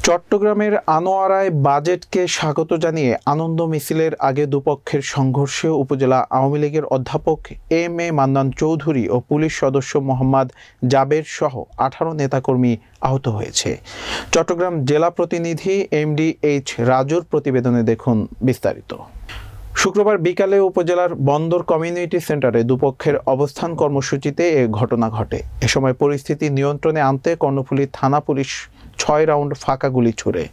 চট্টগ্রামের আনোয়ারায় বাজেটকে স্বাগত জানিয়ে আনন্দ মিছিলের আগে দুপক্ষের সংঘর্ষে উপজেলা আওয়ামী লীগের অধ্যাপক M A Mannan Chowdhury O police সদস্য মোহাম্মদ জাবের সহ 18 নেতাকর্মী আহত হয়েছে। চট্টগ্রাম জেলা প্রতিনিধি এমডি এইচ রাজুর প্রতিবেদনে দেখুন বিস্তারিত। শুক্রবার বিকালে উপজেলার বন্দর কমিউনিটি সেন্টারে দুপক্ষের অবস্থান কর্মসূচিতে এ ঘটনা ঘটে। এ সময় পরিস্থিতি নিয়ন্ত্রণে আনতে কর্ণফুলী থানা পুলিশ 6 রাউন্ড ফাঁকা গুলি ছুড়ে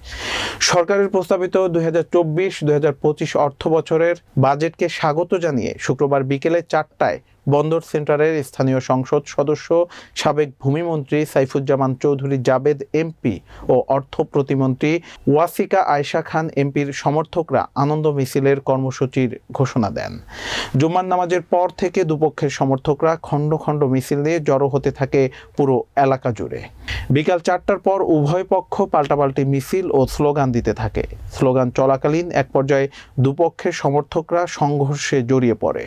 সরকারের প্রস্তাবিত 2024-2025 অর্থ বছরের বাজেটকে স্বাগত জানিয়ে শুক্রবার বিকেলে 4টায় বন্দর সেন্টারের স্থানীয় সংসদ সদস্য সাবেক ভূমিমন্ত্রী সাইফুজ্জামান চৌধুরী জাবেদ এমপি ও অর্থ প্রতিমন্ত্রী ওয়াসিকা আয়েশা খান এমপির সমর্থকরা আনন্দ মিছিলের কর্মসূচির ঘোষণা দেন। জুম্মার নামাজের পর থেকে দুপক্ষের সমর্থকরা খণ্ড খণ্ড মিছিল নিয়ে জড়ো হতে থাকে পুরো এলাকা জুড়ে। বিকাল 4টার পর উভয় পক্ষ পাল্টাপাল্টি মিছিল ও স্লোগান দিতে থাকে। স্লোগান চলাকালীন এক পর্যায়ে দুপক্ষের সমর্থকরা সংঘর্ষে জড়িয়ে পড়ে।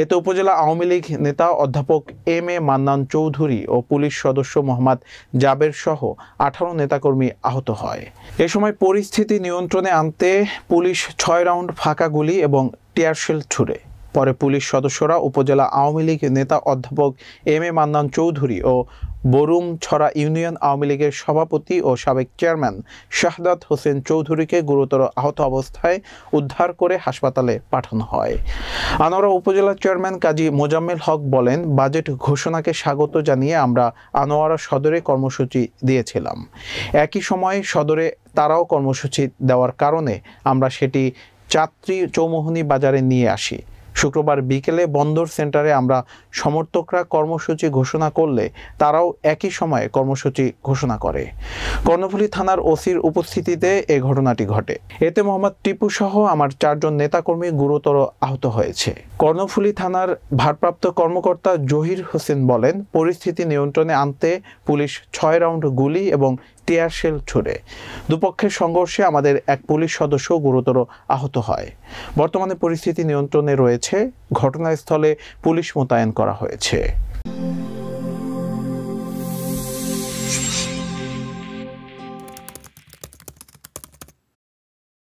এতে উপজেলা আওয়ামী লীগ নেতা অধ্যাপক M A Mannan Chowdhury O police সদস্য মোহাম্মদ জাবের সহ 18 নেতাকর্মী আহত হয়। এ সময় পরিস্থিতি নিয়ন্ত্রণে আনতে পুলিশ 6 রাউন্ড ফাঁকা গুলি এবং টিয়ারশেল ছুড়ে। পরে পুলিশ সদস্যরা উপজেলা আওয়ামী লীগ নেতা অধ্যাপক M A Mannan Chowdhury O Barumchhara union Awami লীগের সভাপতি ও সাবেক চেয়ারম্যান শাহাদাত হোসেন চৌধুরীকে গুরুতর আহত অবস্থায় উদ্ধার করে হাসপাতালে পাঠানো হয়। আনোয়ারা উপজেলা চেয়ারম্যান কাজী মোজাম্মেল হক বলেন, বাজেট ঘোষণাকে স্বাগত জানিয়ে আমরা আনোয়ারা সদরে কর্মসূচি দিয়েছিলাম। একই সময়ে সদরে তারাও কর্মসূচি দেওয়ার কারণে আমরা সেটি যাত্রী চৌমুহনী বাজারে নিয়ে আসি। শুক্রবার বিকেলে বন্দর সেন্টারে আমরা সমর্থকরা কর্মসূচি ঘোষণা করলে তারাও একই সময়ে কর্মসূচি ঘোষণা করে। কর্ণফুলী থানার ওসির উপস্থিতিতে এ ঘটনাটি ঘটে। এতে মোহাম্মদ টিপু সহ আমার 4 জন নেতাকর্মী গুরুতর আহত হয়েছে। কর্ণফুলী থানার ভারপ্রাপ্ত কর্মকর্তা জহির হোসেন বলেন, পরিস্থিতি নিয়ন্ত্রণে আনতে পুলিশ 6 রাউন্ড গুলি এবং টিয়ারশেল ছুড়ে। দুপক্ষের সংঘর্ষে আমাদের এক পুলিশ সদস্য গুরুতর আহত হয়। বর্তমানে পরিস্থিতি নিয়ন্ত্রণে রয়েছে। ঘটনাস্থলে পুলিশ মোতায়েন করা হয়েছে।